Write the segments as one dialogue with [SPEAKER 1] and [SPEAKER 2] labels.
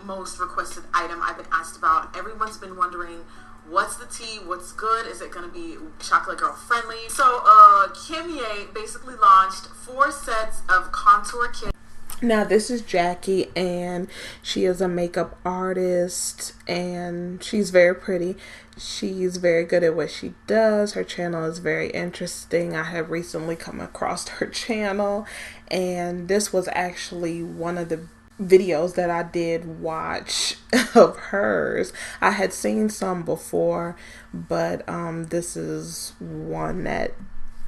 [SPEAKER 1] most requested item I've been asked about. Everyone's been wondering, what's the tea? What's good? Is it going to be chocolate girl friendly? So Kim Ye basically launched 4 sets of contour kits.
[SPEAKER 2] Now, this is Jackie, and she is a makeup artist, and she's very pretty. She's very good at what she does. Her channel is very interesting. I have recently come across her channel, and this was actually one of the videos that I did watch of hers. I had seen some before, but this is one that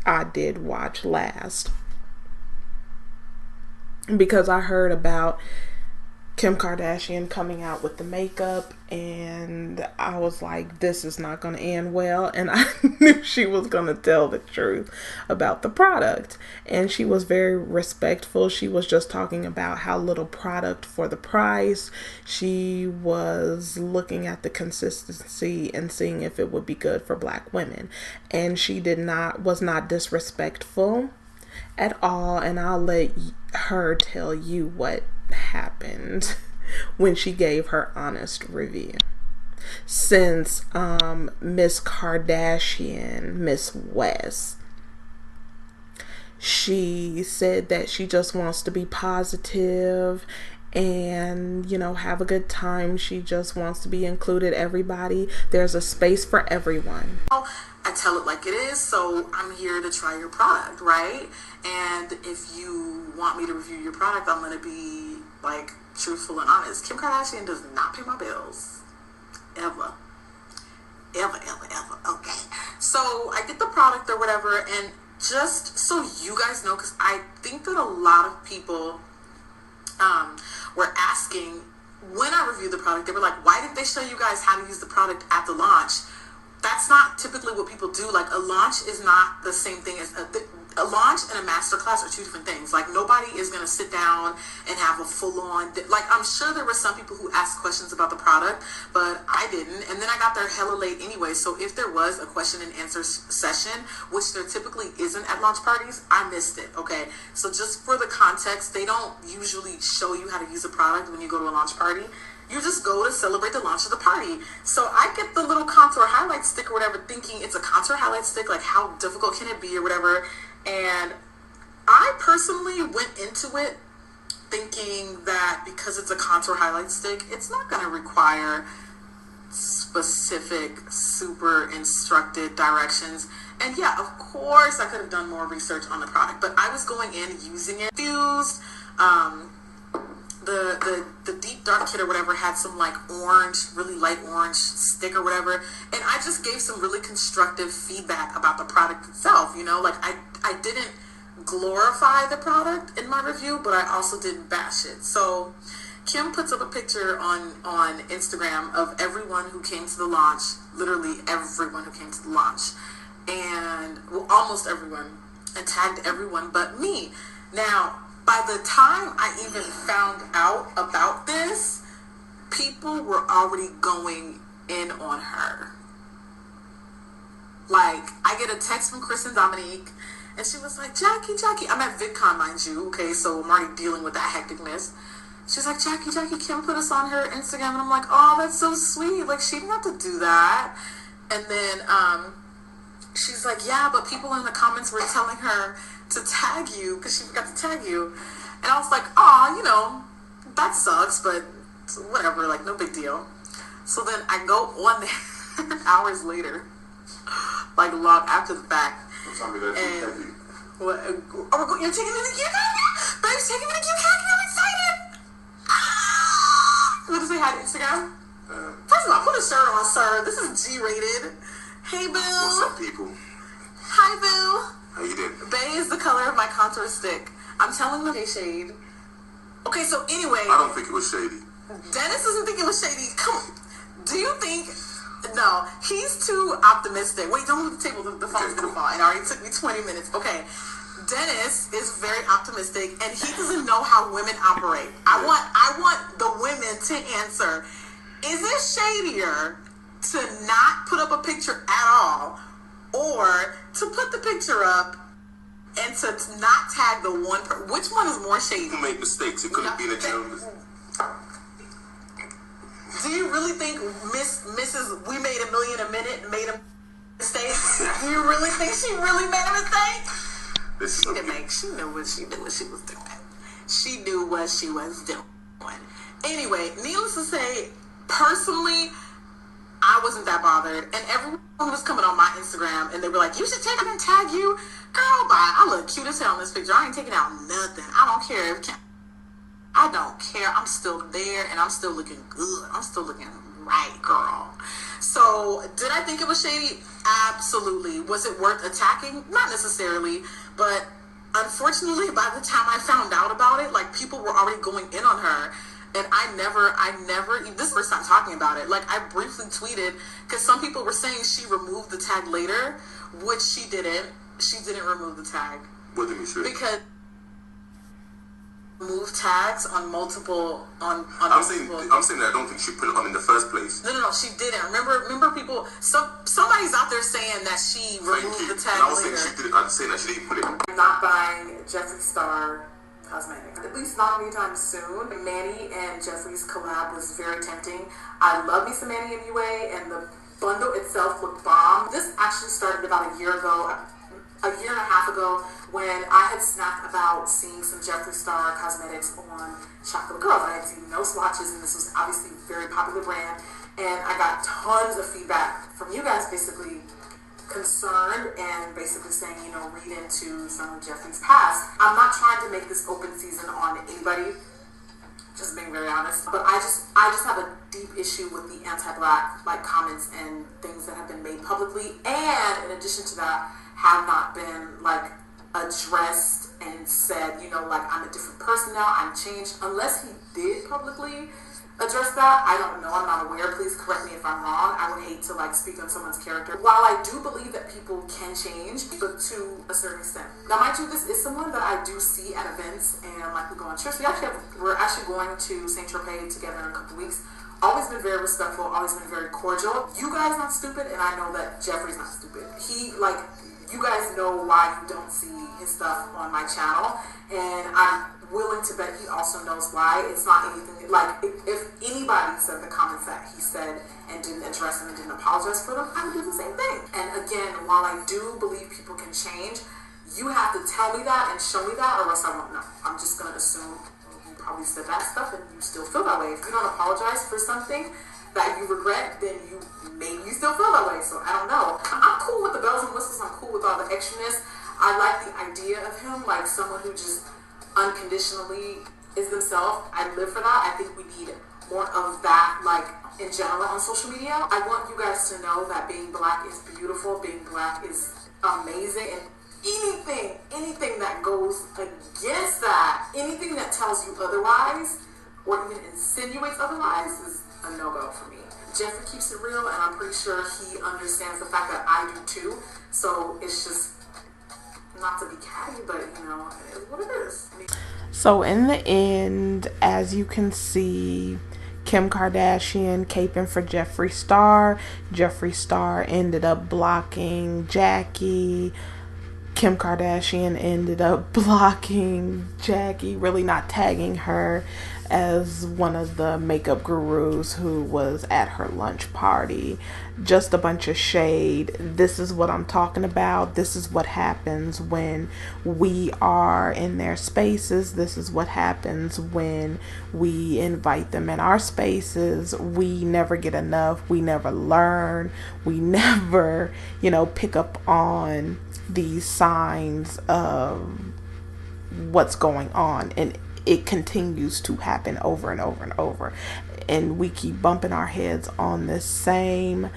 [SPEAKER 2] I did watch last, because I heard about Kim Kardashian coming out with the makeup, and I was like, this is not going to end well. And I knew she was going to tell the truth about the product. And she was very respectful. She was just talking about how little product for the price. She was looking at the consistency and seeing if it would be good for Black women. And she was not disrespectful at all, and I'll let her tell you what happened when she gave her honest review. Since Miss Kardashian, Miss West, she said that she just wants to be positive and, you know, have a good time. She just wants to be included. Everybody, there's a space for everyone.
[SPEAKER 1] I tell it like it is, so I'm here to try your product, right? And if you want me to review your product, I'm going to be, like, truthful and honest. Kim Kardashian does not pay my bills. Ever. Ever, ever, ever. Okay. So I get the product or whatever, and just so you guys know, because I think that a lot of people were asking, when I reviewed the product, they were like, why didn't they show you guys how to use the product at the launch? That's not typically what people do. Like, a launch is not the same thing as a launch and a masterclass are 2 different things. Like, nobody is going to sit down and have a full-on, like, I'm sure there were some people who asked questions about the product, but I didn't. And then I got there hella late anyway. So if there was a question and answer session, which there typically isn't at launch parties, I missed it. Okay. So just for the context, they don't usually show you how to use a product when you go to a launch party. You just go to celebrate the launch of the party. So I get the little contour highlight stick or whatever, thinking it's a contour highlight stick, like how difficult can it be or whatever. And I personally went into it thinking that because it's a contour highlight stick, it's not going to require specific, super instructed directions. And yeah, of course I could have done more research on the product, but I was going in using it. Fused, the deep dark kit or whatever had some like orange, really light orange stick or whatever, and I just gave some really constructive feedback about the product itself. You know, like I didn't glorify the product in my review, but I also didn't bash it. So Kim puts up a picture on Instagram of everyone who came to the launch, literally everyone who came to the launch, and well, almost everyone, and tagged everyone but me. Now, by the time I even found out about this, people were already going in on her. Like, I get a text from Chris and Dominique, and she was like, Jackie, I'm at VidCon, mind you, okay, so I'm already dealing with that hecticness. She's like, Jackie, Kim put us on her Instagram, and I'm like, oh, that's so sweet, like, she didn't have to do that. And then, she's like, yeah, but people in the comments were telling her to tag you, because she forgot to tag you. And I was like, aw, you know, that sucks, but whatever, like, no big deal. So then I go on there hours later, like, log after the fact.
[SPEAKER 3] Don't tell me that
[SPEAKER 1] and what? Oh, you're taking me to the Q Cat? Babe's taking me to the Q Cat. I'm excited. You want to say hi to Instagram? First of all, put a shirt on, sir. This is G-rated. Hey, boo.
[SPEAKER 3] What's up, people?
[SPEAKER 1] Hi, boo.
[SPEAKER 3] How you doing?
[SPEAKER 1] Bay is the color of my contour stick. I'm telling them, hey, shade. Okay, so anyway.
[SPEAKER 3] I don't think it was shady.
[SPEAKER 1] Dennis doesn't think it was shady. Come on. Do you think? No, he's too optimistic. Wait, don't move the table. The phone's gonna fall. It already took me 20 minutes. Okay. Dennis is very optimistic, and he doesn't know how women operate. I want the women to answer. Is it shadier to not put up a picture at all, or to put the picture up and to not tag the one? Which one is more shady?
[SPEAKER 3] You make mistakes. It could have been a gentleman.
[SPEAKER 1] Do you really think Mrs. We made $1 million a minute made a mistake? Do you really think she really made a mistake? She knew what she was doing. She knew what she was doing. Anyway, needless to say, personally, I wasn't that bothered, and everyone was coming on my Instagram, and they were like, "You should take it and tag you, girl." Bye. I look cute as hell in this picture. I ain't taking out nothing. I don't care if I don't care. I'm still there, and I'm still looking good. I'm still looking right, girl. So, did I think it was shady? Absolutely. Was it worth attacking? Not necessarily, but unfortunately, by the time I found out about it, like, people were already going in on her. And I never, this is the first time talking about it. Like, I briefly tweeted, because some people were saying she removed the tag later, which she didn't. She didn't remove the tag.
[SPEAKER 3] What did you say?
[SPEAKER 1] Because move tags on multiple, I'm
[SPEAKER 3] saying that I don't think she put it on in the first place.
[SPEAKER 1] No, she didn't. Remember people, somebody's out there saying that she removed the tag later.
[SPEAKER 3] I'm saying that she didn't put it.
[SPEAKER 1] I'm not buying Jeffree Star cosmetics, at least not anytime soon. Manny and Jeffree's collab was very tempting. I love me some Manny and UA, and the bundle itself looked bomb. This actually started about a year and a half ago, when I had snapped about seeing some Jeffree Star cosmetics on Shop for the Girls. I had seen no swatches, and this was obviously a very popular brand, and I got tons of feedback from you guys, basically concerned and basically saying, read into some of Jeffree's past. I'm not trying to make this open season on anybody, just being very honest, but I just have a deep issue with the anti-Black comments and things that have been made publicly, and in addition to that, have not been addressed and said, I'm a different person now, I'm changed. Unless he did publicly address that, I don't know, I'm not aware. Please correct me if I'm wrong. I would hate to speak on someone's character. While I do believe that people can change, but to a certain extent. Now, mind you, this is someone that I do see at events, and we go on trips. We're actually going to St. Tropez together in a couple weeks. Always been very respectful, always been very cordial. You guys not stupid, and I know that Jeffree's not stupid. He, you guys know why you don't see his stuff on my channel, and I'm willing to bet he also knows why. It's not anything, if anybody said the comments that he said and didn't address them and didn't apologize for them, I would do the same thing. And again, while I do believe people can change, you have to tell me that and show me that, or else I won't know. I'm just going to assume you probably said that stuff and you still feel that way. If you don't apologize for something that you regret, then maybe you still feel that way. So I don't know. I'm cool with the bells and whistles. I'm cool with all the extraness. I like the idea of him, someone who just unconditionally is themselves. I live for that. I think we need more of that, in general on social media. I want you guys to know that being Black is beautiful. Being Black is amazing. And anything that goes against that, anything that tells you otherwise, or even insinuates otherwise, is a no-go for me. Jeffree keeps it real, and I'm pretty sure he understands the fact that I do too. So it's just, not to be catty, but it is what it is.
[SPEAKER 2] So in the end, as you can see, Kim Kardashian caping for Jeffree Star. Jeffree Star ended up blocking Jackie. Kim Kardashian ended up blocking Jackie, really not tagging her as one of the makeup gurus who was at her lunch party. Just a bunch of shade. This is what I'm talking about. This is what happens when we are in their spaces. This is what happens when we invite them in our spaces. We never get enough. We never learn. We never, pick up on these signs of what's going on, and it continues to happen over and over and over, and we keep bumping our heads on this same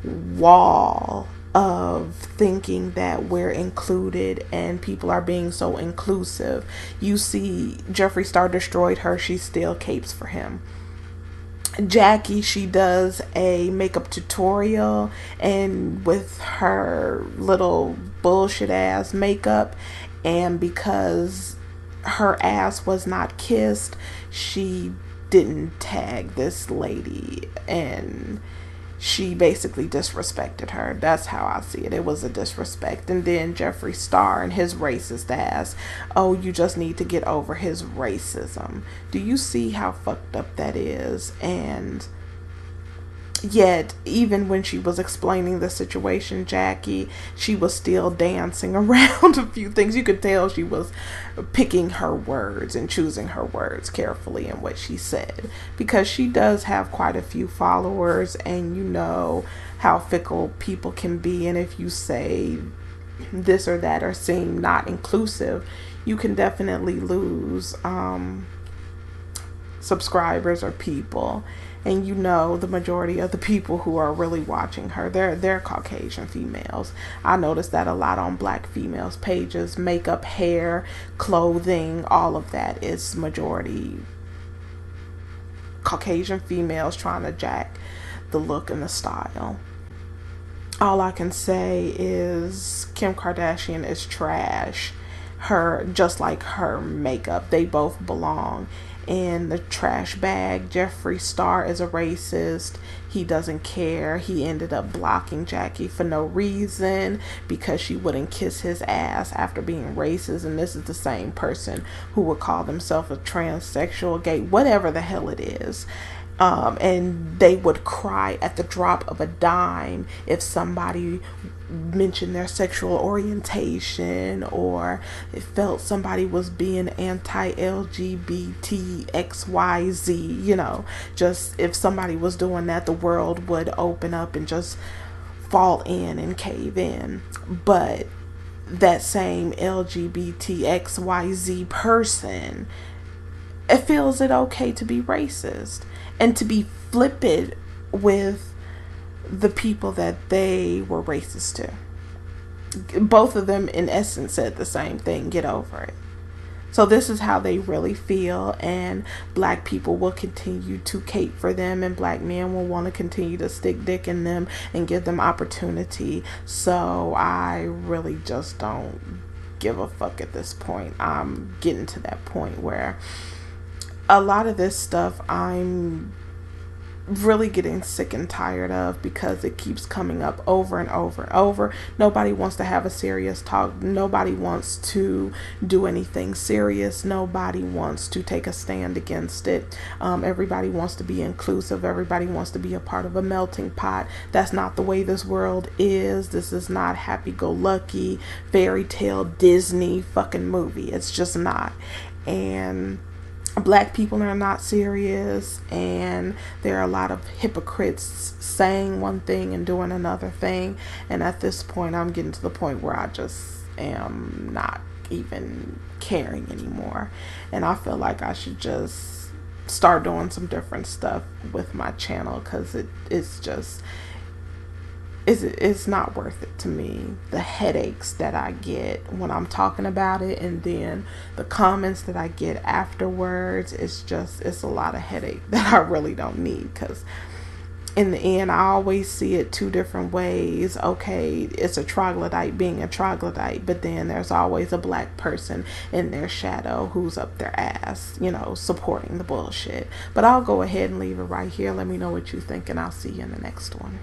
[SPEAKER 2] wall of thinking that we're included and people are being so inclusive. You see, Jeffree Star destroyed her, she still capes for him. Jackie, she does a makeup tutorial, and with her little bullshit ass makeup, and because her ass was not kissed, she didn't tag this lady, and she basically disrespected her. That's how I see it. It was a disrespect. And then Jeffree Star and his racist ass, oh, you just need to get over his racism. Do you see how fucked up that is? And Yet, even when she was explaining the situation, Jackie, she was still dancing around a few things. You could tell she was picking her words and choosing her words carefully in what she said. Because she does have quite a few followers, and you know how fickle people can be. And if you say this or that or seem not inclusive, you can definitely lose subscribers or people. And you know, the majority of the people who are really watching her, they're Caucasian females. I noticed that a lot on black females pages. Makeup, hair, clothing, all of that is majority Caucasian females trying to jack the look and the style. All I can say is Kim Kardashian is trash. Her, just like her makeup, they both belong in the trash bag. Jeffree Star is a racist. He doesn't care. He ended up blocking Jackie for no reason because she wouldn't kiss his ass after being racist. And this is the same person who would call themselves a transsexual, gay, whatever the hell it is. And they would cry at the drop of a dime if somebody mentioned their sexual orientation, or it felt somebody was being anti-LGBT XYZ, you know, just if somebody was doing that, the world would open up and just fall in and cave in. But that same LGBT XYZ person, it feels it okay to be racist and to be flippant with the people that they were racist to. Both of them in essence said the same thing: get over it. So this is how they really feel, and black people will continue to cape for them, and black men will want to continue to stick dick in them and give them opportunity. So I really just don't give a fuck at this point. I'm getting to that point where a lot of this stuff I'm really getting sick and tired of, because it keeps coming up over and over and over. Nobody wants to have a serious talk. Nobody wants to do anything serious. Nobody wants to take a stand against it. Everybody wants to be inclusive. Everybody wants to be a part of a melting pot. That's not the way this world is. This is not happy-go-lucky fairy tale Disney fucking movie. It's just not. And black people are not serious, and there are a lot of hypocrites saying one thing and doing another thing. And at this point, I'm getting to the point where I just am not even caring anymore, and I feel like I should just start doing some different stuff with my channel, because it's not worth it to me. The headaches that I get when I'm talking about it, and then the comments that I get afterwards, it's a lot of headache that I really don't need, because in the end I always see it two different ways. Okay, it's a troglodyte being a troglodyte, but then there's always a black person in their shadow who's up their ass, you know, supporting the bullshit. But I'll go ahead and leave it right here. Let me know what you think, and I'll see you in the next one.